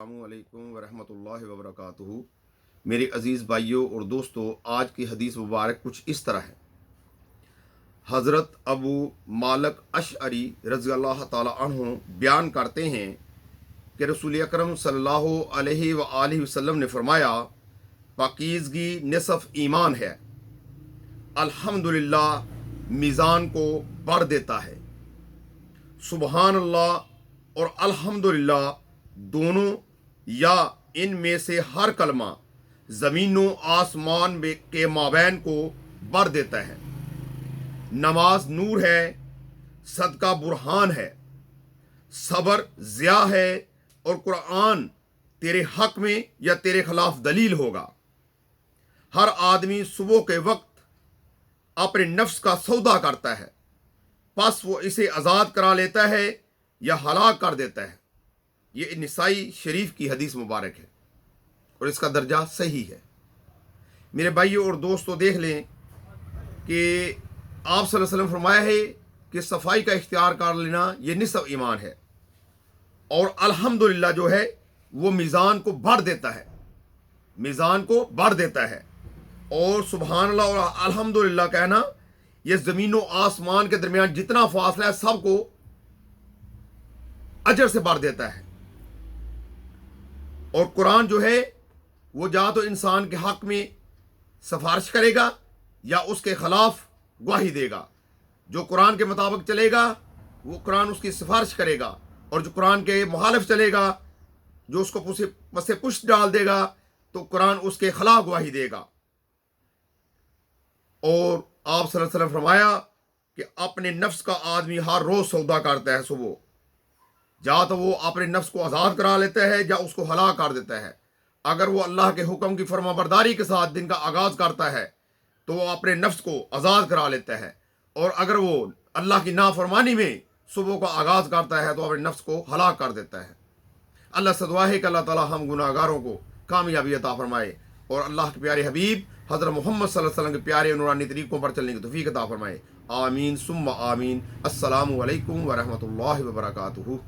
अस्सलामुअलैकुम वरहमतुल्लाहि वबरकातुहू। मेरे अज़ीज़ भाइयों और दोस्तों, आज की हदीस मुबारक कुछ इस तरह है। हज़रत अबू मालिक अशअरी रज़ी अल्लाह ताला अन्हु बयान करते हैं कि रसूल अकरम सल्लल्लाहु अलैहि व आलिहि वसल्लम ने फरमाया, पाकीज़गी निसफ़ ईमान है। अल्हम्दुलिल्लाह मीज़ान को भर देता है। सुबहान अल्लाह और अल्हम्दुलिल्लाह दोनों या इनमें से हर कलमा ज़मीनों आसमान के माबैन को भर देता है। नमाज नूर है, सदका बुरहान है, सब्र ज़िया है और कुरान तेरे हक में या तेरे खिलाफ दलील होगा। हर आदमी सुबह के वक्त अपने नफ्स का सौदा करता है, बस वो इसे आज़ाद करा लेता है या हलाक कर देता है। ये निसाई शरीफ की हदीस मुबारक है और इसका दर्जा सही है। मेरे भाइयों और दोस्तों, देख लें कि आप सल्लल्लाहु अलैहि वसल्लम फरमाया है कि सफाई का इख्तियार कर लेना ये निसफ़ ईमान है और अल्हम्दुलिल्लाह जो है वो मीज़ान को भर देता है, मीज़ान को भर देता है। और सुबहान अल्लाह और अल्हम्दुलिल्लाह कहना ये ज़मीनों आसमान के दरमियान जितना फासला है सबको अजर से भर देता है। और कुरान जो है वो या तो इंसान के हक में सिफारिश करेगा या उसके खिलाफ गवाही देगा। जो कुरान के मुताबिक चलेगा वो कुरान उसकी सिफारिश करेगा, और जो कुरान के मुखालिफ चलेगा, जो उसको पसे पुष्ट डाल देगा, तो कुरान उसके खिलाफ गवाही देगा। और आप सल्लल्लाहु अलैहि वसल्लम फरमाया कि अपने नफ्स का आदमी हर रोज सौदा करता है सुबह, या तो वो अपने नफ्स को आज़ाद करा लेता है या उसको हलाक कर देता है। अगर वो अल्लाह के हुक्म की फरमाबरदारी के साथ दिन का आगाज़ करता है तो वो अपने नफ्स को आज़ाद करा लेता है, और अगर वो अल्लाह की नाफरमानी में सुबह का आगाज़ करता है तो अपने नफ्स को हलाक कर देता है। अल्लाह से दुआ है कि अल्लाह ताला हम गुनाहगारों को कामयाबी अता फरमाए और अल्लाह के प्यारे हबीब हज़रत मोहम्मद सल्लल्लाहु अलैहि वसल्लम के प्यारे नूरानी तरीक़ों पर चलने की तौफ़ीक़ अता फरमाए। आमीन सुम्मा आमीन। अस्सलामु अलैकुम व रहमतुल्लाहि व बरकातुहू।